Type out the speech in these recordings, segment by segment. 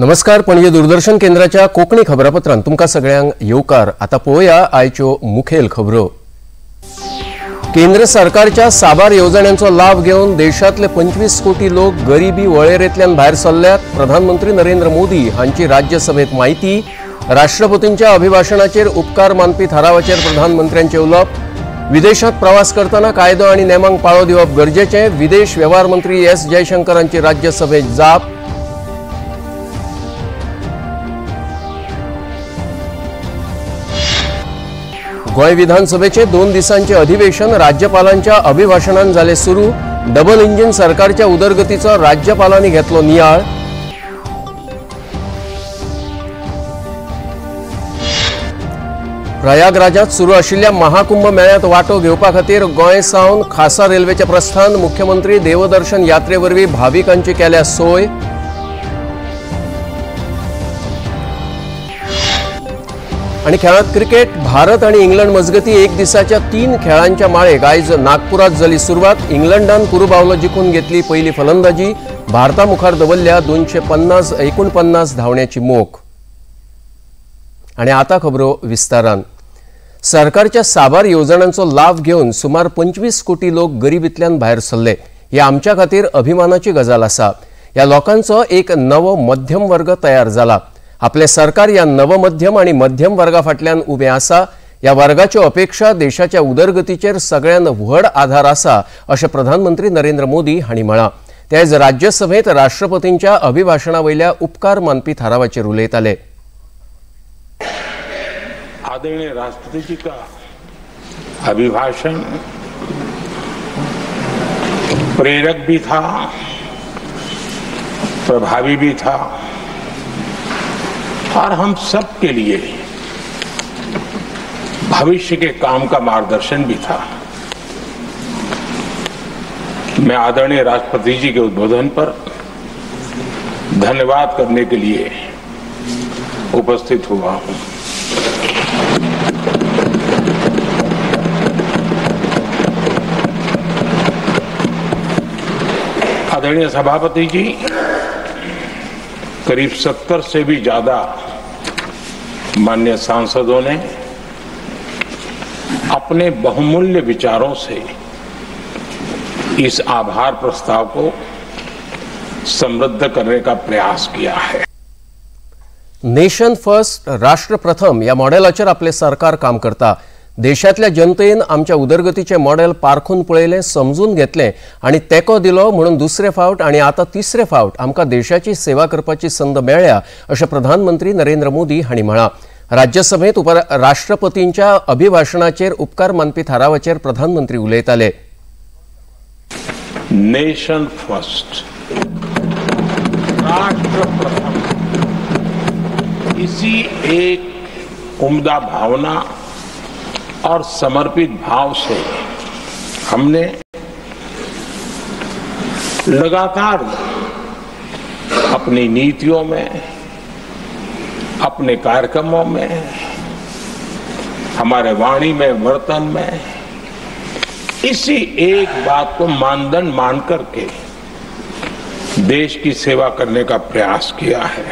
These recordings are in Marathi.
नमस्कार. पणजी दूरदर्शन केंद्राच्या कोकणी खबरापत्रांत तुमकां सगळ्यांक येवकार. आता पळोवया आयच्यो मुखेल खबरो. केंद्र सरकारच्या साबार येवजण्यांचो लाभ घेवन देशातले 25 कोटी लोक गरिबी वळेरेंतल्यान भायर सरल्यात. प्रधानमंत्री नरेंद्र मोदी हांची राज्यसभेत माहिती. राष्ट्रपतींच्या अभिभाशणाचेर उपकार मानपी थारावाचेर प्रधानमंत्र्यांचे उलोवप. विदेशात प्रवास करताना कायदो आनी नेमांक पाळो दिवप गरजेचे. विदेश वेव्हार मंत्री एस जयशंकरांची राज्यसभेत जाप. गोय विधानसभेचे 2 दिसांचे अधिवेशन राज्यपालांच्या अभिभाषणान जाले सुरू. डबल इंजिन सरकारच्या उदरगतीचो राज्यपालांनी घेतलो नियाळ. प्रयागराजात सुरू आशिल्ल्या महाकुंभ मेळ्यात वांटो घेवपा खातीर गोंय सावन खासा रेल्वेचे प्रस्थान. मुख्यमंत्री देवदर्शन यात्रेवरवीं भाविकांची केल्या सोय. आणि खेळांत क्रिकेट. भारत आणि इंग्लंड मजगती 1 दिसाच्या 3 खेळांच्या माळेक आयज नागपुरात जाली सुरवात. इंग्लंडान कुरुबावलो जिखून घेतली पहिली फलंदाजी. भारता मुखार दवरल्या 249 धावण्याची मोख. आणि आता खबरो विस्तारान. सरकारच्या साबार येवजण्यांचो लाभ घेवन सुमार 25 कोटी लोक गरिबींतल्यान भायर सरले. ही आमच्या खातीर अभिमानाची गजाल आसा. ह्या लोकांचो एक नवो मध्यम वर्ग तयार जाला. आपले सरकार या नव मध्यम आणि मध्यम वर्गा फाटल्यान उबे आसा. या वर्गाच्यो अपेक्षा देशाच्या उदरगतीचेर सगळ्यान व्हड आधार आसा अशें प्रधानमंत्री नरेंद्र मोदी हांणी म्हळां. ते आयज राज्यसभेत राष्ट्रपतींच्या अभिभाशणा वयल्या उपकार मानपी थारावाचेर उलयताले. आदरणीय राष्ट्रपति जी का अभिभाषण प्रेरक भी था, प्रभावी भी था और हम सब के लिए भविष्य के काम का मार्गदर्शन भी था. मैं आदरणीय राष्ट्रपति जी के उद्बोधन पर धन्यवाद करने के लिए उपस्थित हुआ हूं. आदरणीय सभापति जी, करीब 70 से भी ज्यादा माननीय सांसदों ने अपने बहुमूल्य विचारों से इस आभार प्रस्ताव को समृद्ध करने का प्रयास किया है. नेशन फर्स्ट, राष्ट्र प्रथम या मॉडेलाचेर आपले सरकार काम करता. देशातल्या जनतेन आमच्या उदरगतीचे मॉडेल पारखून पळयलें, समजून घेतलें आणि तेको दिलो म्हणून दुसरे फावट आणि आता तिसरे फावट आमकां देशाची सेवा करपाची संद मेळ्ळ्या अशें प्रधानमंत्री नरेंद्र मोदी हांणी म्हळां. राज्यसभेत राष्ट्रपतींच्या अभिभाशणाचेर उपकार मानपी थारावाचेर प्रधानमंत्री उलयताले. नेशन फर्स्ट, राष्ट्र प्रथम, इसी एक उम्दा भावना और समर्पित भाव से हमने लगातार अपनी नीतियों में, अपने कार्यक्रमों में, हमारे वाणी में, वर्तन में इसी एक बात को मानदंड मान करके देश की सेवा करने का प्रयास किया है.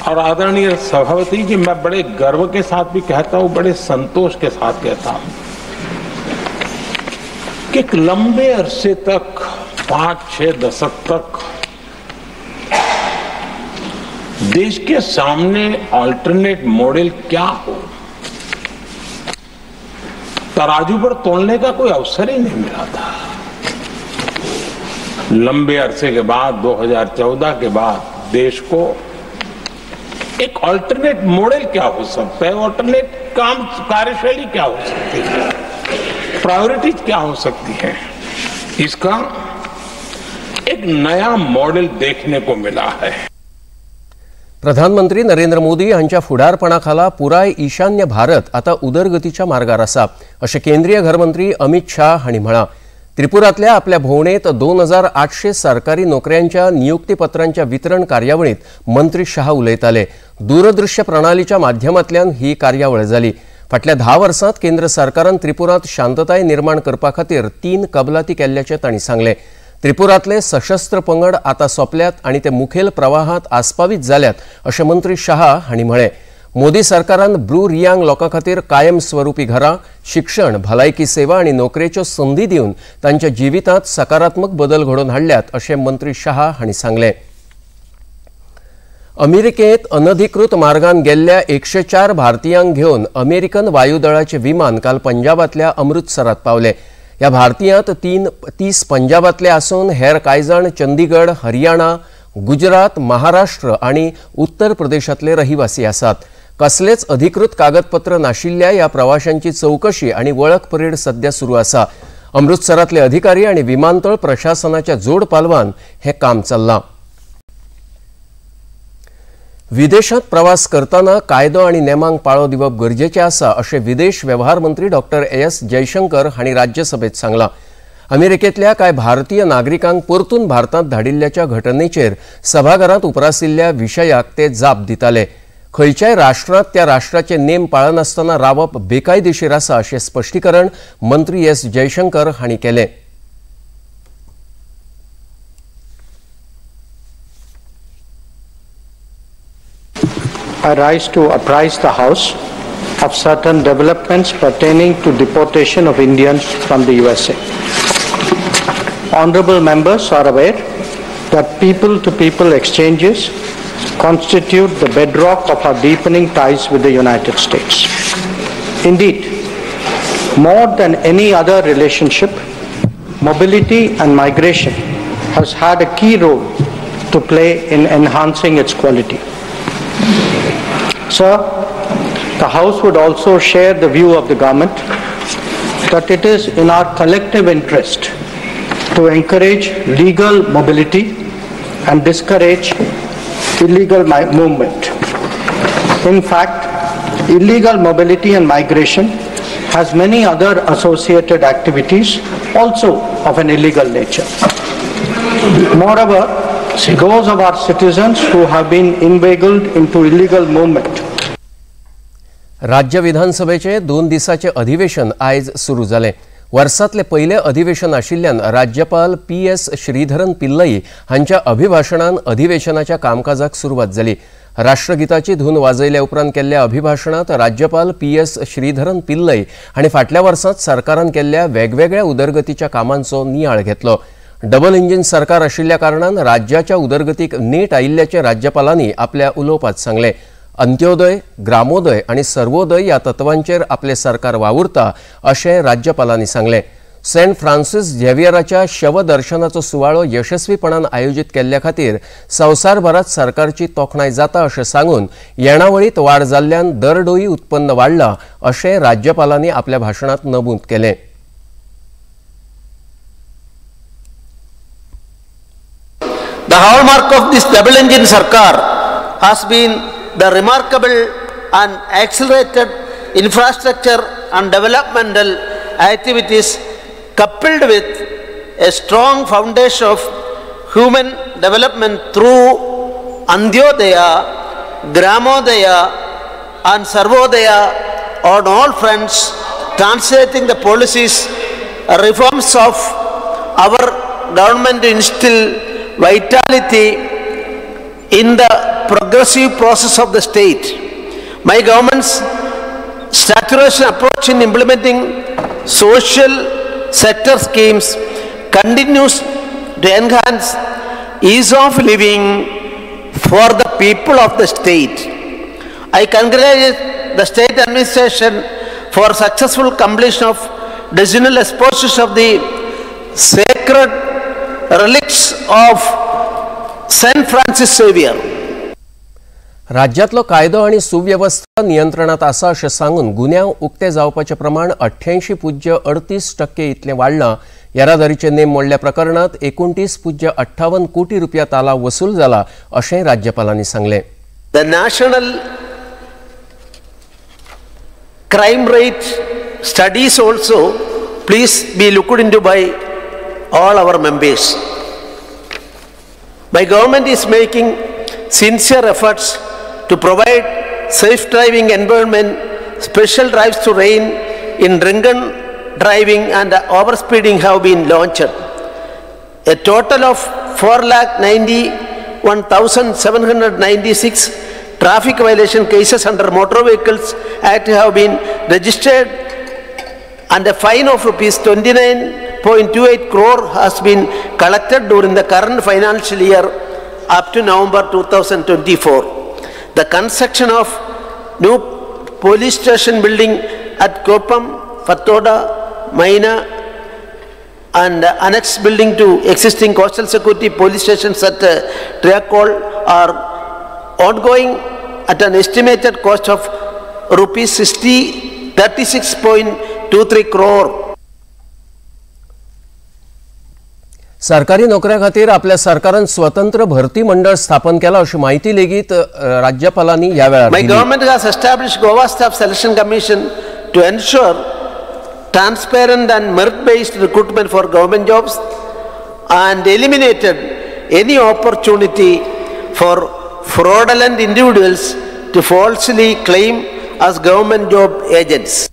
और आदरणीय सभापति जी, मैं बड़े गर्व के साथ भी कहता हूं, बड़े संतोष के साथ कहता हूं कि एक लंबे अरसे तक 5-6 दशक तक देश के सामने अल्टरनेट मॉडल क्या हो, तराजू पर तोलने का कोई अवसर ही नहीं मिला था. लंबे अरसे के बाद 2014 के बाद देश को एक अल्टरनेट मॉडल क्या हो सकता है, अल्टरनेट काम कार्यशैली क्या हो सकती है, प्रायोरिटीज क्या हो सकती है, इसका एक नया मॉडल देखने को मिला है. प्रधानमंत्री नरेंद्र मोदी यांच्या फुडारपणाखाला पुराय ईशान्य भारत आता उदरगतीच्या मार्गार आसा अशें केंद्रीय घरमंत्री अमित शाह हांणी म्हळां. त्रिपुरातल्या आपल्या भोंवडेंत 2800 सरकारी नोकऱ्यांच्या नियुक्तीपत्रांच्या वितरण कार्यावळीत मंत्री शाह उलयताले. दूरदृश्य प्रणालीच्या माध्यमांतल्यान ही कार्यावळ जाली. फाटल्या 10 वर्सांत केंद्र सरकारान त्रिपुरांत शांतताय निर्माण करपा खातीर 3 कबलाती केल्ल्याचें तांणी सांगलें. त्रिपुरातले सशस्त्र पंगड आता सोंपल्यात आणि ते मुखेल प्रवाहात आस्पावीत जाल्यात अशें मंत्री शाह हांणी म्हळें. मोदी सरकारान ब्रू रियांग लोकां खातीर कायमस्वरुपी घरां, शिक्षण, भलायकी सेवा आनी नोकरेच्यो संदी दिवन तांच्या जिवितांत सकारात्मक बदल घडोवन हाडल्यात अशें मंत्री शाह हांणी सांगलें. अमेरिकेत अनधिकृत मार्गान गेल्ल्या 104 भारतीयांक घेवन अमेरिकन वायुदळाचे विमान काल पंजाबातल्या अमृतसरात पावले. ह्या भारतीयांत 30 पंजाबातले आसून हेर कांय जाण चंदीगड, हरियाणा, गुजरात, महाराष्ट्र आनी उत्तर प्रदेशातले रहिवासी आसात. कसलेच अधिकृत कागदपत्र नाशिल्ल्या ह्या प्रवाशांची चौकशी आनी वळख परेड सध्या सुरू आसा. अमृतसरातले अधिकारी आनी विमानतळ प्रशासनाच्या जोड पालवान हें काम चल्लां. विदेशांत प्रवास करतना कायदो आनी नेमांक पाळो दिवप गरजेचें आसा अशें विदेश वेव्हार मंत्री डॉ. एस जयशंकर हांणी राज्यसभेत सांगलां. अमेरिकेतल्या कांय भारतीय नागरिकांक परतून भारतांत धाडिल्ल्याच्या घटनेचेर सभाघरांत उप्रासिल्ल्या विशयाक ते जाप दिताले. खंयच्याय राष्ट्रांत त्या राष्ट्राचे नेम पाळनासतना रावप बेकायदेशीर आसा अशें स्पश्टीकरण मंत्री एस जयशंकर हांणी केलें. I rise to apprise the House of certain developments pertaining to deportation of Indians from the USA. Honorable members are aware that people-to-people exchanges constitute the bedrock of our deepening ties with the United States. Indeed, more than any other relationship, mobility and migration has had a key role to play in enhancing its quality. Sir, the House would also share the view of the government that it is in our collective interest to encourage legal mobility and discourage illegal movement. In fact, illegal mobility and migration has many other associated activities also of an illegal nature. Moreover, those of our citizens who have been inveigled into illegal movement. राज्य विधानसभेचे 2 दिसाचे अधिवेशन आयज सुरू जाले. वर्सातले पहिले अधिवेशन आशिल्ल्यान राज्यपाल PS श्रीधरन पिल्लई हांच्या अभिभाशणान अधिवेशनाच्या कामकाजाक सुरवात जाली. राष्ट्रगीताची धून वाजयल्या उपरांत केल्ल्या अभिभाशणात राज्यपाल PS श्रीधरन पिल्लई हांणी फाटल्या वर्सांत सरकारान केल्ल्या वेगवेगळ्या उदरगतीच्या कामांचो नियाळ घेतलो. डबल इंजिन सरकार आशिल्ल्या कारणान राज्याच्या उदरगतीक नेट आयिल्ल्याचे राज्यपालांनी आपल्या उलोवपांत सांगले. अंत्योदय, ग्रामोदय आनी सर्वोदय ह्या तत्वांचेर आपले सरकार वावुरता अशें राज्यपालांनी सांगले. सेंट फ्रांसिस झेवियराच्या शवदर्शनाचो सुवाळो यशस्वीपणान आयोजीत केल्ल्या खातीर संवसारभरात सरकारची तोखणाय जाता अशें सांगून येणावळीत वाड जाल्ल्यान दरडोई उत्पन्न वाडलां अशें राज्यपालांनी आपल्या भाशणांत नमूद केलें. The hallmark of this double-engine Sarkar has been the remarkable and accelerated infrastructure and developmental activities coupled with a strong foundation of human development through Antyodaya, Gramodaya and Sarvodaya on all fronts, translating the policies, reforms of our government to instill vitality in the progressive process of the state. My government's saturation approach in implementing social sector schemes continues to enhance ease of living for the people of the state. I congratulate the state administration for successful completion of decennial exposition of the sacred relics of Saint Francis Xavier. राज्यातलो कायदो आनी सुव्यवस्था नियंत्रणात आसा अशें सांगून गुन्यांव उक्ते जावपाचें प्रमाण 88.38% इतलें वाडलां. येरादारीचे नेम मोडल्या प्रकरणात 29.58 कोटी रुपया ताला वसूल जाला अशें राज्यपालांनी सांगलें. The national crime rate studies also please be looked into by all our members. My government is making sincere efforts to provide safe driving environment. Special drives to rein in drunken driving and overspeeding have been launched. A total of 491,796 traffic violation cases under Motor Vehicles Act have been registered, and a fine of rupees 29.28 crore has been collected during the current financial year up to November 2024. The construction of new police station building at Koppam, Fattoda, Maina and annex building to existing coastal security police stations at Triakol are ongoing at an estimated cost of rupees 36.23 crore. सरकारी नोकऱ्या खातीर आपल्या सरकारान स्वतंत्र भरती मंडळ स्थापन केला अशी माहिती लेगीत राज्यपालांनी या वेळार My दिली. government has established Goa Staff Selection Commission to ensure transparent and merit-based recruitment for government jobs and eliminated any opportunity for fraudulent individuals to falsely claim as government job agents.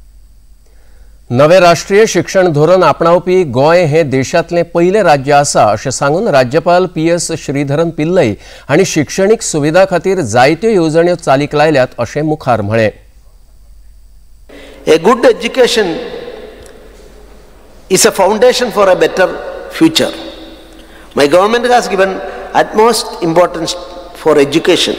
नवे राष्ट्रीय शिक्षण धोरण आपणावपी गोय हे देशातले पहिले राज्य आसा अशें सांगून राज्यपाल PS श्रीधरन पिल्लई हांणी शिक्षणीक सुविधा खातीर जायत्यो येवजण्यो चालीक लायल्यात अशें मुखार म्हळें. A good education is a foundation for a better future. My government has given utmost importance for education.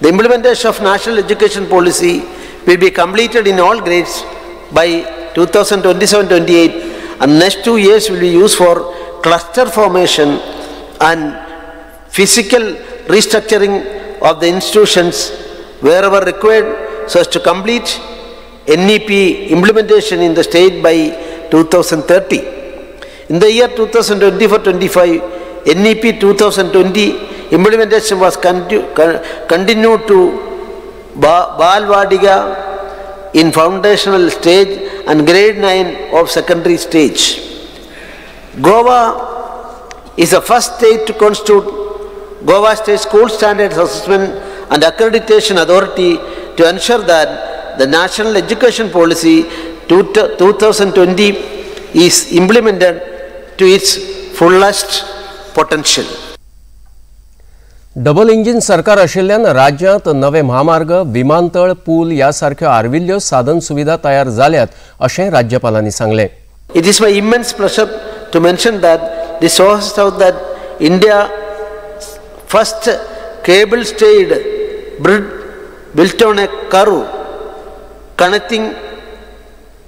The implementation of national education policy will be completed in all grades by 2027-28, and next 2 years will be used for cluster formation and physical restructuring of the institutions wherever required so as to complete NEP implementation in the state by 2030. In the year 2024-25, NEP 2020 implementation was continued to Balwadiga in foundational stage and grade 9 of secondary stage. Goa is the first state to constitute Goa State School Standards Assessment and Accreditation Authority to ensure that the National Education Policy 2020 is implemented to its fullest potential. Double engine सरकार आशिल्ल्यान राज्यांत नवे महामार्ग, विमानतळ, पूल यासारख्यो आर्विल्ल्यो साधन सुविधा तयार जाल्यात अशें राज्यपालांनी सांगलें. It is my immense pleasure to mention that this shows out that India first cable-stayed bridge built on a curve connecting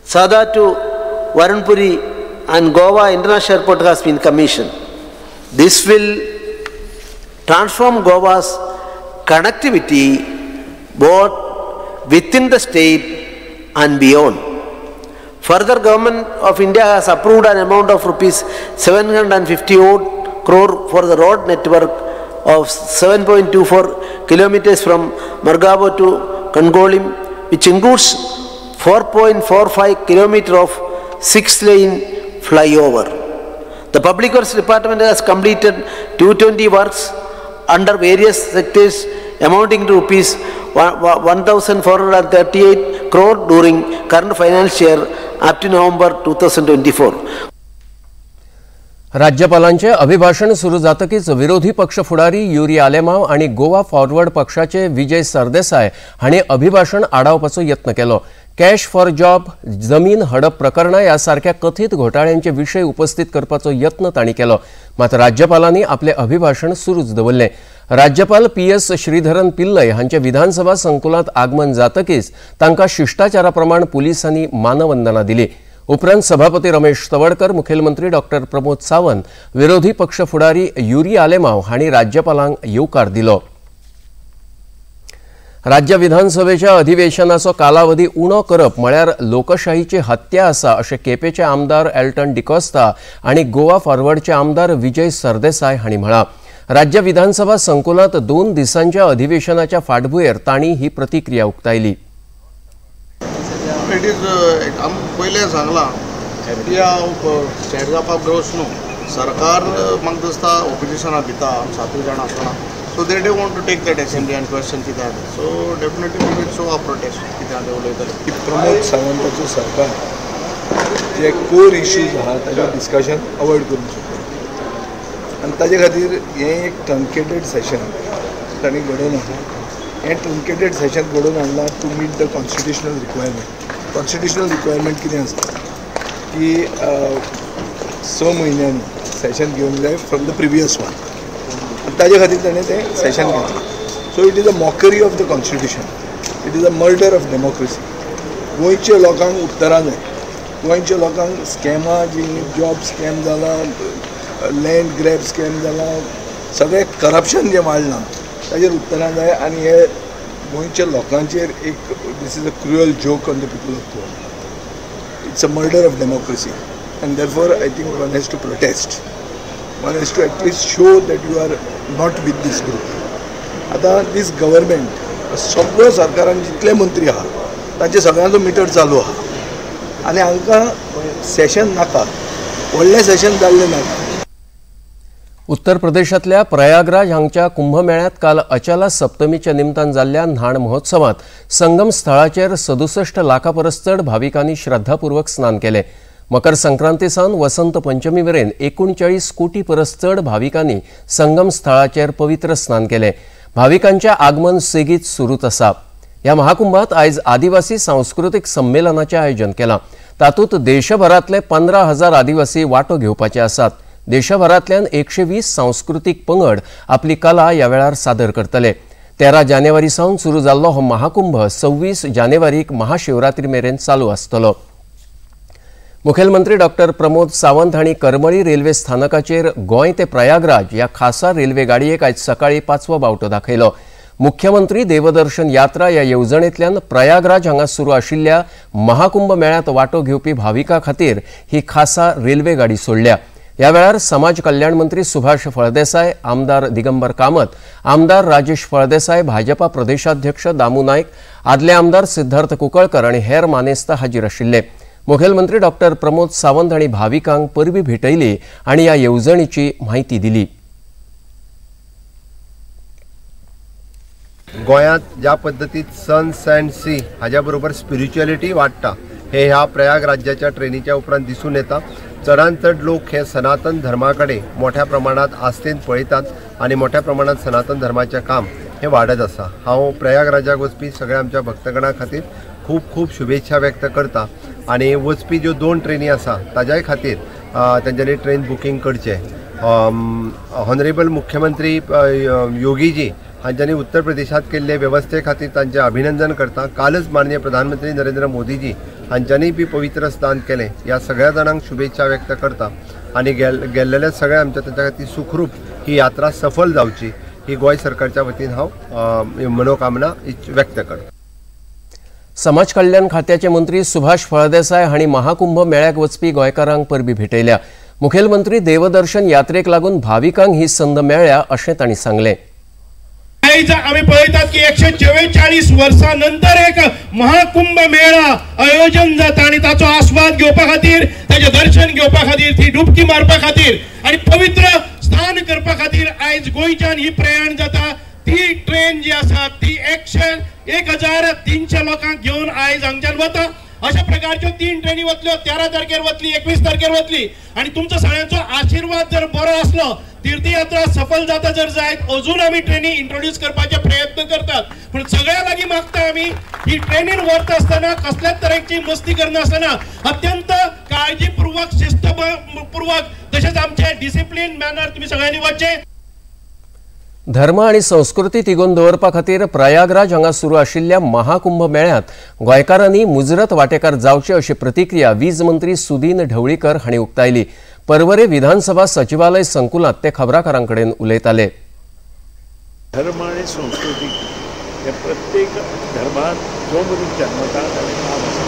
Sada to Varanpuri and Goa International Airport has been commissioned. This will transform Goa's connectivity both within the state and beyond. Further, Government of India has approved an amount of rupees 750 crore for the road network of 7.24 kilometers from Margavo to Kangolim, which includes 4.45 kilometers of 6-lane flyover. The Public Works Department has completed 220 works under various sectors amounting to rupees 1,438 crore during current financial year up to November 2024. राज्यपालांचे अभिभाषण सुरू जातकीच विरोधी पक्ष फुडारी युरी आलेमाव आणि गोवा फॉरवर्ड पक्षाचे विजय सरदेसाय हांणी अभिभाषण आडावपाचो यत्न केलो. कॅश फॉर जॉब, जमीन हडप प्रकरणां यासारख्या कथित घोटाळ्यांचे विशय उपस्थित करपाचो यत्न तांणी केलो. मात राज्यपालांनी आपले अभिभाषण सुरूच दवरलें. राज्यपाल PS श्रीधरन पिल्लई हांचे विधानसभा संकुलांत आगमन जातकीच तांकां शिष्टाचारा प्रमाण पुलिसांनी मानवंदना दिली. उपरांत सभापती रमेश तवडकर, मुखेलमंत्री डॉक्टर प्रमोद सावंत, विरोधी पक्ष फुडारी युरी आलेमाव हांणी राज्यपालांक येवकार दिलो. राज्य विधानसभेच्या अधिवेशनाचो कालावधी उणो करप म्हळ्यार लोकशाहीची हत्या आसा अशें केपेचे आमदार एल्टन डिकोस्ता आनी गोवा फॉरवर्डचे आमदार विजय सरदेसाय हांणी म्हळां. राज्य विधानसभा संकुलांत 2 दिसांच्या अधिवेशनाच्या फाटभुंयेर तांणी ही प्रतिक्रिया उक्तायली. इट इज आम पयलें सांगलां की हांव स्टेट ग्रोस न्हू सरकार म्हाका दिसता ओपोजिशनाक दिता 7 जाणां आसतना so they don't want to take that assembly and question कितें so definitely we will show our protest कितें उलयतले. प्रमोद सावंताचें सरकार जे कोर इश्यूज आहा ताचें डिस्कशन अवॉयड करूंक शकता. आनी ताजे खातीर हें एक ट्रंकेटेड सेशन तांणी घडोवन हाडलां. हें ट्रंकेटेड सेशन घडोवन हाडलां to meet the constitutional requirement. Constitutional requirement कितें आसता की 6 म्हयन्यांनी सेशन घेवंक जाय फ्रॉम द प्रिवियस वन. ताजे खातीर ताणें तें सेशन घेतलें. So it is a mockery of the constitution. It is a murder of democracy. गोंयच्या लोकांक उत्तरां जाय. गोंयच्या लोकांक स्कॅमां जी जॉब स्कॅम जाला, लँड ग्रॅब स्कॅम जाला, सगळें करप्शन जें वाडलां ताजेर उत्तरां जाय. आनी हे गोंयच्या लोकांचेर एक this is a cruel joke on the people of Goa. It's a murder of democracy and therefore I think one has to protest. One has to at least show that you are not with this group. आतां दीस गव्हर्मेंट सगळ्यो सरकारान जितले मंत्री आहा तांचे सगळ्यांचो मिटर चालू आहा आनी हांकां सेशन नाका, व्हडलें सेशन जाल्लें नाका. उत्तर प्रदेशातल्या प्रयागराज हांगच्या कुंभमेळ्यात काल अचला सप्तमीच्या निमतान जाल्ल्या न्हाण महोत्सवात संगम स्थळाचेर 67 लाखा परस चड भाविकांनी श्रद्धापूर्वक स्नान केले. मकर संक्रांती सावन वसंत पंचमी मेरेन 39 कोटी परस चड भाविकांनी संगम स्थळाचेर पवित्र स्नान केले. भाविकांच्या आगमन सेगीत सुरूच आसा. या महाकुंभात आयज आदिवासी सांस्कृतिक संमेलनाचें आयोजन केलां. तातूंत देशभरातले 15,000 आदिवासी वांटो घेवपाचे आसात. देशभरातल्यान 120 सांस्कृतिक पंगड आपली कला ह्या वेळार सादर करतले. 13 जानेवारी सावन सुरू जाल्लो हो महाकुंभ 26 जानेवारीक महाशिवरात्री मेरेन चालू आसतलो. मुखेलमंत्री डॉक्टर प्रमोद सावंत हांणी करमळी रेल्वे स्थानकाचेर गोंय ते प्रयागराज ह्या खासा रेल्वे गाडयेक आयज सकाळी 5वो बावटो दाखयलो. मुख्यमंत्री देवदर्शन यात्रा ह्या येवजणेंतल्यान प्रयागराज हांगा सुरू आशिल्ल्या महाकुंभ मेळ्यात वांटो घेवपी भाविकां खातीर ही खासा रेल्वे गाडी सोडल्या. ह्या वेळार समाज कल्याण मंत्री सुभाष फळदेसाय, आमदार दिगंबर कामत, आमदार राजेश फळदेसाय, भाजपा प्रदेशाध्यक्ष दामू नायक, आदले आमदार सिद्धार्थ कुंकळकर आनी हेर मानेस्त हाजीर आशिल्ले. मुखेलमंत्री डॉक्टर प्रमोद सावंत हांणी भाविकांक परबीं भेटयली आनी ह्या येवजणेची म्हायती दिली. गोंयांत ज्या पद्दतीत सन्स अँड सी हाज्या बरोबर स्पिरिच्युअलिटी वाडटा हे ह्या प्रयाग राज्याच्या ट्रेनीच्या उपरांत दिसून येता. चडांत चड लोक हे सनातन धर्माकडे मोठ्या प्रमाणात आस्थेन पळयतात आनी मोठ्या प्रमाणात सनातन धर्माचें काम हे वाडत आसा. हांव प्रयागराजाक वचपी सगळ्या आमच्या भक्तगणां खातीर खूब खूब शुभेच्छा व्यक्त करता आनी वचपी ज्यो 2 ट्रेनी आसा ताज्याय खातीर तेंच्यांनी ट्रेन बुकींग करचें. हॉनरेबल मुख्यमंत्री योगीजी हांच्यांनी उत्तर प्रदेशात केल्ले वेवस्थे खातीर तांचें अभिनंदन करता. कालच माननीय प्रधानमंत्री नरेंद्र मोदीजी हांच्यांनी बी पवित्र स्नान केलें. ह्या सगळ्या जाणांक शुभेच्छा व्यक्त करता आनी गेल्लेल्या सगळ्या आमच्या तांच्या खातीर सुखरूप ही यात्रा सफल जावची ही गोंय सरकारच्या वतीन हांव मनोकामना व्यक्त करता. समाज कल्याण खात्याचे मंत्री सुभाष फळदेसाय हांणी महाकुंभ मेळ्याक वचपी गोंयकारांक परबीं भेटयल्या. मुखेलमंत्री देवदर्शन यात्रेक लागून भाविकांक ही संद मेळ्ळ्या अशें तांणी सांगलें. आम्ही पळयतात की 144 वर्सां नंतर एक महाकुंभ मेळा आयोजन जाता आणि ताचो आस्वाद घेवपा खातीर, ताचे दर्शन घेवपा खातीर, ती डुबकी मारपा खातीर आणि पवित्र स्नान करपा खातीर आयज गोंयच्यान ही प्रयाण जाता. ती ट्रेन जी आसा ती 1,300 लोकांक घेवन आयज हांगच्यान वता. अशा प्रकारच्यो 3 ट्रेनी वतल्यो. 13 तारखेर वतली, 21 तारखेर वतली आणि तुमचो सगळ्यांचो आशीर्वाद जर बरो असलो, तीर्थयात्रा सफल जाता जर जायत, अजून आम्ही ट्रेनी इंट्रोड्यूस करपाचे प्रयत्न करतात. पण सगळ्या लागीं मागता आम्ही ही ट्रेनीन वरत असताना कसल्याच तरेची मस्ती करनासतना अत्यंत काळजीपूर्वक, शिस्तपूर्वक, तसेच आमचे डिसिप्लिन मॅनर तुम्ही सगळ्यांनी वचचे. धर्म आणि संस्कृती तिगोवन दवरपा खातीर प्रयागराज हांगा सुरू आशिल्ल्या महाकुंभ मेळ्यात गोंयकारांनी मुजरत वांटेकार जावचे अशी प्रतिक्रिया वीज मंत्री सुदीन ढवळीकर हांणी उक्तायली. परवरे विधानसभा सचिवालय संकुलात ते खबराकारांकडेन उलयताले. धर्म आणि संस्कृती हे प्रत्येक धर्मात जो मनीस जन्मता ताणें काम आसा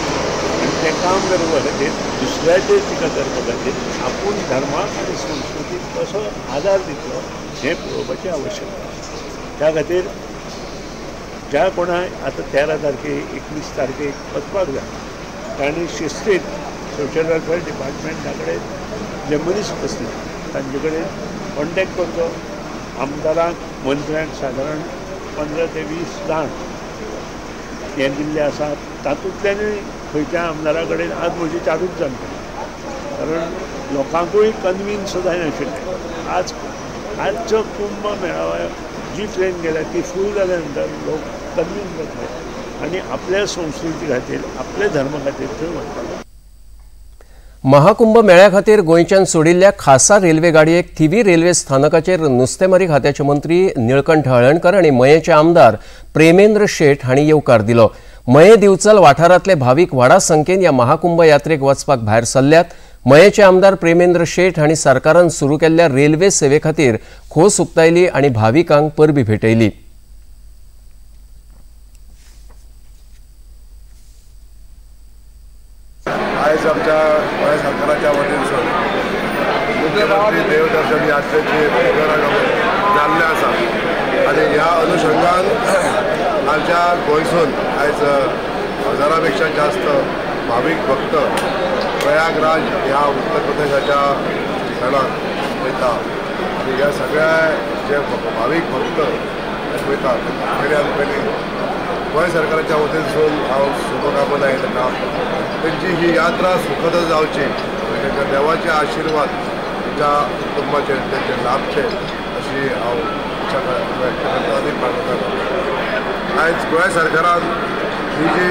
आनी तें काम करपा खातीर दुसऱ्याचेर टिका करपा खातीर आपूण धर्माक आनी संस्कृतीक कसो आदार दितलो हें पळोवपाची आवश्यकता. त्या खातीर ज्या कोणाक आतां 13 तारखेक 21 तारखेक वचपाक जाय तांणी शिस्तीत सोशल वेलफेअर डिपार्टमेंटा कडेन जे मनीस उपस्थित तांचे कडेन कॉन्टेक्ट करचो. आमदारांक, मंत्र्यांक सादारण 15 ते 20 जाण हे दिल्ले आसात. तातूंतल्यानूय खंयच्या आमदारा कडेन आज म्हजी चारूच जाणटी, कारण लोकांकूय कन्विन्स जायनाशिल्लें. आज आजचो कुंभ मेळावा जी ट्रेन गेल्या ती फूल जाल्या नंतर लोक कन्विन्स जातले आनी आपल्या संस्कृती खातीर आपल्या धर्मा खातीर थंय वतले. महाकुंभ मेळ्या खातीर गोंयच्यान सोडिल्ल्या खासा रेल्वे गाडयेक थिवी रेल्वे स्थानकाचेर नुस्तेमारी खात्याचे मंत्री निळकंठ हळर्णकर आनी मयेचे आमदार प्रेमेंद्र शेट हांणी येवकार दिलो. मये दिवचल वाठारांतले भावीक व्हडा संख्येन ह्या महाकुंभ यात्रेक वचपाक भायर सरल्यात. मयेचे आमदार प्रेमेंद्र शेट हांणी सरकारान सुरू केल्ल्या रेल्वे सेवे खातीर खोस उक्तायली आनी भाविकांक परबी भेटयली. आज आमच्या गोंय सरकाराच्या वतीनसून मुख्यमंत्री देवदर्शन यात्रेची जाल्ले आसा आनी ह्या अनुशंगान आमच्या गोंयसून आयज 1000 पेक्षा जास्त भावीक भक्त प्रयागराज ह्या उत्तर प्रदेशाच्या स्थळाक वयता आनी ह्या सगळ्या जे भावीक भक्त वयता पयली गोंय सरकाराच्या वतीनसून हांव शुभकामना दिता. त्यांची ही यात्रा सुखद जावची, तांच्या देवाचे आशिर्वाद त्यांच्या कुटुंबाचेर तेंचे लाभचे अशी हांव इच्छा व्यक्त करता आनी प्रार्थना करता. आयज गोंय सरकारान ही जी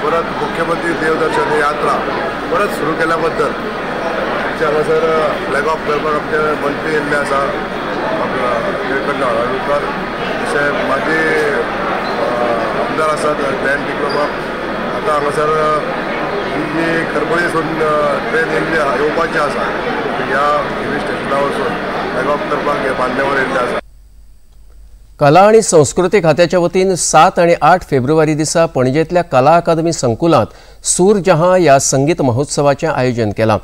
परत मुख्यमंत्री देवदर्शन यात्रा परत सुरू केल्या बद्दल आमचे हांगासर फ्लॅग ऑफ करपाक आमचे मंत्री येयल्ले आसा आपला निळकंठ हळर्णकर, तशें माजी आमदार आसात ग्रँड डिप्लोमा. आतां हांगासर ही जी खरपळीसून ट्रेन येवपाची आसा ह्या रेल्वे स्टेशना वचून फ्लॅग ऑफ करपाक मान्यवर येयल्ले आसा. कला आणि संस्कृती खात्याच्या वतीन 7 आणि 8 फेब्रुवारी दिसा पणजेंतल्या कला अकादमी संकुलात सूर जहां या संगीत महोत्सवाचें आयोजन केलां.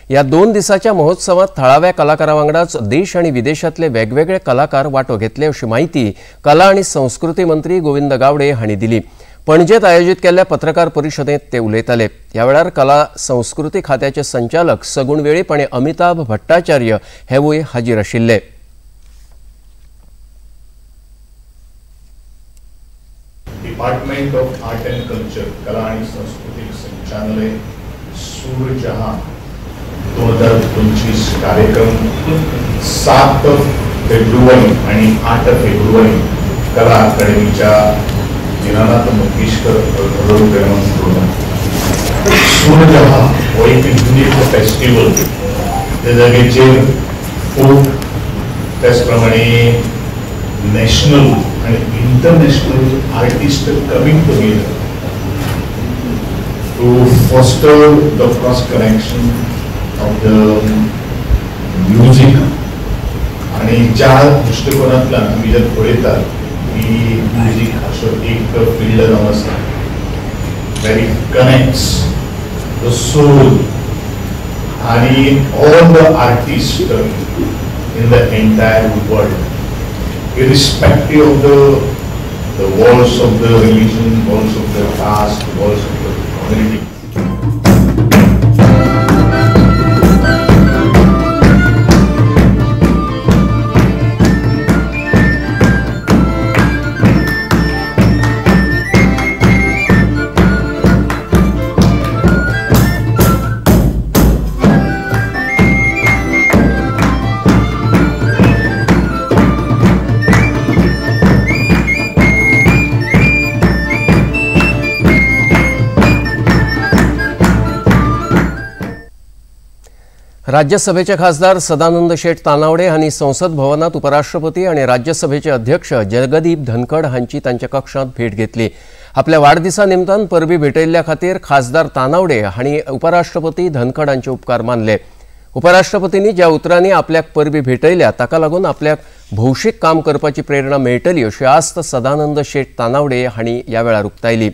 या 2 दिसाच्या महोत्सवात थळाव्या कलाकारां वांगडाच देश आणि विदेशातले वेगवेगळे कलाकार वांटो घेतले अशी माहिती कला आणि संस्कृती मंत्री गोविंद गावडे हांणी दिली. पणजेंत आयोजीत केल्ल्या पत्रकार परिशदेंत ते उलयताले. ह्या वेळार कला संस्कृती खात्याचे संचालक सगुण वेळीप आनी अमिताभ भट्टाचार्य हेवूय हाजीर आशिल्ले. Department of art end culture कला आणि संस्कृती संचालनालय सूर जहां 2025 कार्यक्रम 7 फेब्रुवारी आणि 8 फेब्रुवारी कला अकादमीच्या दीनानाथ मंगेशकर ऑडिटोरियमांत सुरू जाता. सूर जहां हो एक युनिक फेस्टिवल त्या जागेचेर फोक त्याच प्रमाणे नॅशनल आणि international artist coming together to foster the cross connection of the music. आणि ज्या दृष्टिकोनांतल्यान आमी जर पळयतात की म्युझिक असो एक फिल्ड जावन आसा वेर इट कनेक्ट्स द सोल आणि all the artist in the entire world irrespective of the walls of the religion, walls of the caste, walls of the community. राज्यसभेचे खासदार सदानंद शेठ तानावडे हांणी संसद भवनात उपराष्ट्रपती आणि राज्यसभेचे अध्यक्ष जगदीप धनखड हांची तांच्या कक्षात भेट घेतली. आपल्या वाडदिसा निमतान परबी भेटयल्ल्या खातीर खासदार तानावडे हांणी उपराष्ट्रपती धनखड हांचे उपकार मानले. उपराष्ट्रपतींनी ज्या उतरांनी आपल्याक परबी भेटयल्या ताका लागून आपल्याक भौशीक काम करपाची प्रेरणा मेळटली अशी आस्त सदानंद शेठ तानावडे हांणी ह्या वेळार उक्तायली.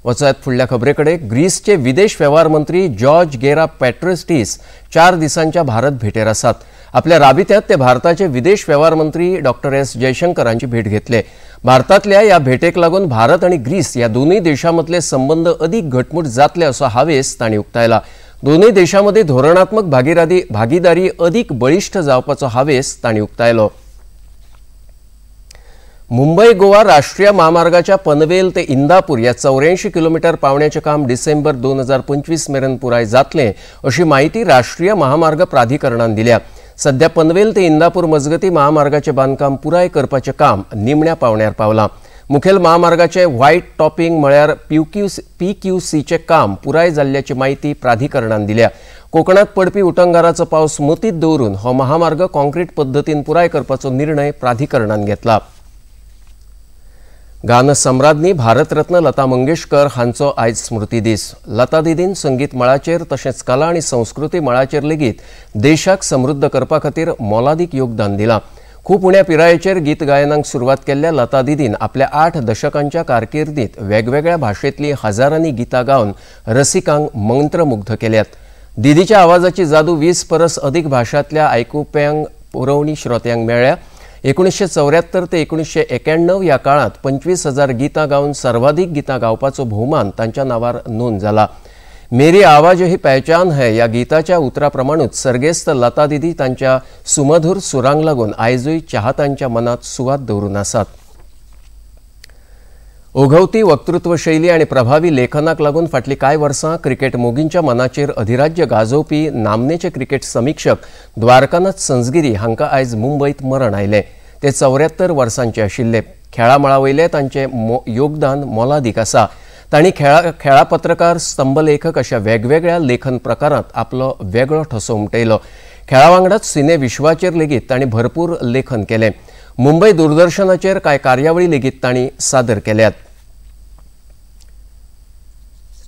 वचत फुडल्या खबरेकडे. ग्रीसचे विदेश वेव्हार मंत्री जॉर्ज गेरा पॅट्रिस्टिस 4 दिसांच्या भारत भेटेर आसात. आपल्या राबित्यात ते भारताचे विदेश वेव्हार मंत्री डॉक्टर एस जयशंकर हांची भेट घेतले. भारतातल्या या भेटेक लागून भारत आणि ग्रीस या दोन्ही देशांमधले संबंध अधिक घटमूट जातले असो हावेस तांणी उक्तायला. दोन्ही देशांमध्ये धोरणात्मक भागीदारी अधिक बळिष्ठ जावपाचो हावेस तांणी उक्तायलो. मुंबई गोवा राष्ट्रीय महामार्गाच्या पनवेल ते इंदापूर या 84 किलोमीटर पावण्याचे काम डिसेंबर 2025 मेरेन पुराय जातले अशी माहिती राष्ट्रीय महामार्ग प्राधिकरणान दिल्या. सध्या पनवेल ते इंदापूर मजगती महामार्गाचे बांधकाम पुराय करपाचे काम निमण्या पावण्यार पावला। मुखेल महामार्गाचे व्हाईट टॉपिंग म्हळ्यार PQCचे काम पुराय जाल्ल्याची माहिती प्राधिकरणान दिल्या। कोकणात पडपी उटंगाराचो पावस मतीत दवरून हो महामार्ग कॉन्क्रीट पद्धतीन पुराय करपाचो निर्णय प्राधिकरणान घेतला। गान सम्राज्ञी भारतरत्न लता मंगेशकर हांचो आयज स्मृती दीस। लता दीदीन संगीत मळाचेर तशेंच कला आनी संस्कृती मळाचेर लेगीत देशाक समृद्ध करपा खातीर मोलादीक योगदान दिलां। खूप उण्या पिरायेचेर गीत गायनाक सुरवात केल्ल्या लता दीदीन आपल्या 8 दशकांच्या कारकिर्दीत वेगवेगळ्या भाषेतली हजारांनी गितां गावन रसिकांक मंत्रमुग्ध केल्यात। दीदीच्या आवाजाची जादू 20 परस अधिक भाषांतल्या आयकुप्यांक पुरवणी श्रोत्यांक मेळ्ळ्या। 1974 ते 1991 या काळात 25,000 गितां गावन सर्वाधिक गितां गावपाचो भोवमान तांच्या नावार नोंद जाला। मेरी आवाज ही पहचान है या गीताच्या उतराप्रमाणूच सर्गेस्त लता दीदी तांच्या सुमधुर सुरांक लागून आयजूय चाहत्यांच्या मनात सुवात दवरून आसात। ओघवती वक्तृत्व शैली आणि प्रभावी लेखनाक लागून फाटली कांय वर्सां क्रिकेट मोगींच्या मनाचेर अधिराज्य गाजोवपी नामनेचे क्रिकेट समीक्षक द्वारकानाथ संजगिरी हांकां आयज मुंबईत मरण आयले। ते 74 वर्सांचे आशिल्ले। खेळा मळावयले तांचे योगदान मोलादीक आसा। तांणी खेळा पत्रकार स्तंभलेखक अशा वेगवेगळ्या लेखन प्रकारांत आपलो वेगळो ठसो उमटयलो। खेळा वांगडाच सिने विश्वाचेर लेगीत तांणी भरपूर लेखन केलें। मुंबई दूरदर्शनाचेर कांय कार्यावळी लेगीत तांणी सादर केल्यात।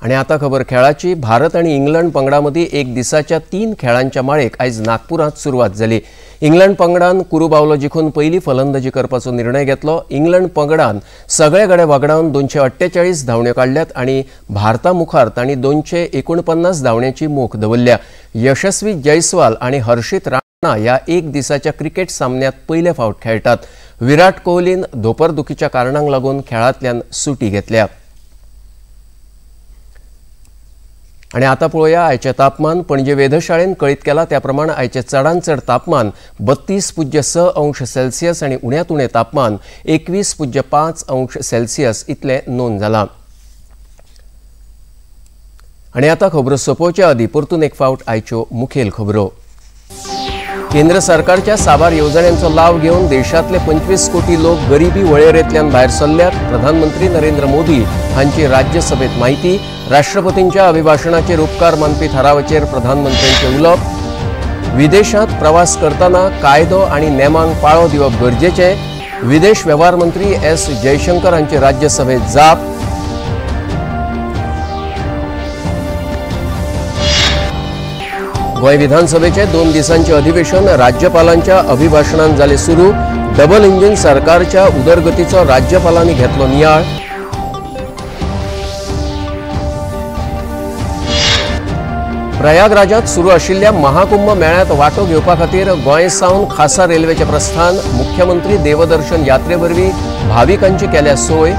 आणि आता खबर खेळाची। भारत आणि इंग्लंड पंगडा मदीं एक दिसाच्या 3 खेळांच्या माळेक आयज नागपुरांत सुरवात जाली। इंग्लंड पंगडान कुरुबावलो जिखून पयली फलंदाजी करपाचो निर्णय घेतलो। इंग्लंड पंगडान सगळे गडे वगडावन 248 धांवड्यो काडल्यात आणि भारता मुखार तांणी 249 धांवड्यांची मोख दवरल्या। यशस्वी जयस्वाल आणि हर्षित राणा या एक दिसाच्या क्रिकेट सामन्यात पयले फावट खेळटात। विराट कोहलीन दोपरदुखीच्या कारणांक लागून खेळांतल्यान सुटी घेतल्या। आणि आता पळोवया आयचे तापमान। पणजे वेधशाळेन कळीत केला त्या प्रमाण आयचे चडांत चड तापमान 32.6 अंश सेल्सियस आणि उण्यांत उणें तापमान 21.5 अंश सेल्सियस इतले नोंद जाला। आणि आता खबरो सोंपोवचे आदीं परतून एक फावट आयच्यो मुखेल खबरो। केंद्र सरकारच्या साबार येवजण्यांचो लाव घेवन देशातले 25 कोटी लोक गरिबी वळेरेंतल्यान भायर सरल्यात। प्रधानमंत्री नरेंद्र मोदी हांची राज्यसभेत माहिती। राष्ट्रपतींच्या अभिभाशणाचेर उपकार मानपी थारावाचेर प्रधानमंत्र्यांचे उलोवप। विदेशांत प्रवास करतना कायदो आनी नेमांक पाळो दिवप गरजेचे। विदेश वेव्हार मंत्री S जयशंकर हांचे राज्यसभेत जाप। गोंय विधानसभेचे 2 दिसांचे अधिवेशन राज्यपालांच्या अभिभाशणान जाले सुरू। डबल इंजिन सरकारच्या उदरगतीचो राज्यपालांनी घेतलो नियाळ। प्रयागराजात सुरू आशिल्ल्या महाकुंभ मेळ्यात वांटो घेवपा खातीर गोंय सावन खासा रेल्वेचे प्रस्थान। मुख्यमंत्री देवदर्शन यात्रे वरवीं भाविकांची केल्या सोय।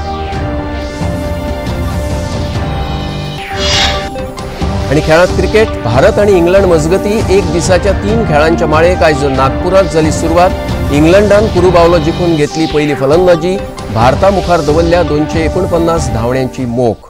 आणि खेळांत क्रिकेट भारत आणि इंग्लंड मजगती एक दिसाच्या 3 खेळांच्या माळेक आयज नागपुरात जाली सुरवात। इंग्लंडान कुरुबावलो जिखून घेतली पयली फलंदाजी। भारता मुखार दवरल्या 249 धांवड्यांची मोख।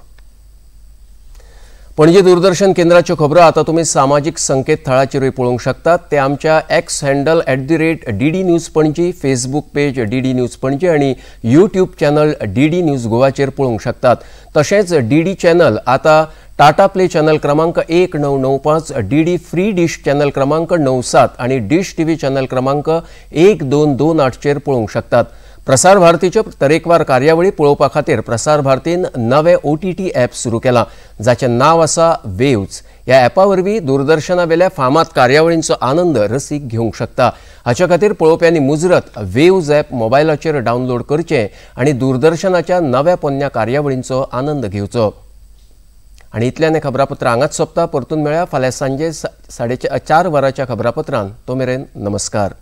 पणजी दूरदर्शन केंद्राच्यो खबरो आता तुम्ही सामाजिक संकेत थळाचेरूय पळोवंक शकतात। ते आमच्या X handle @DD news Panaji, Facebook page DD news Panaji आणि यूट्यूब चॅनल DD न्यूज गोवाचेर पळोवंक शकतात। तशेंच DD चॅनल आता टाटा प्ले चॅनल क्रमांक 1995, DD फ्री डिश चॅनल क्रमांक 97 आणि डिश टीव्ही चॅनल क्रमांक 1228 चेर पळोवंक शकतात। प्रसार भारतीच्यो तरेकवार कार्यावळी पळोवपा खातीर प्रसार भारतीन नवे OTT ॲप सुरू केला, जाचें नाव आसा वेव्ज। ह्या ॲपा वरवीं दूरदर्शनावेल्या फामाद कार्यावळींचो आनंद रसीक घेवंक शकता। हाचे खातीर पळोवप्यांनी मुजरत वेव्ज ॲप मोबायलाचेर डावनलोड करचें आणि दूरदर्शनाच्या नव्या पोन्न्या कार्यावळींचो आनंद घेवचो। आणि इतल्यान खबरापत्र हांगाच सोंपता। परतून मेळया फाल्यां सांजे 4:30 वरांच्या खबरापत्रांत। तो मेरेन नमस्कार।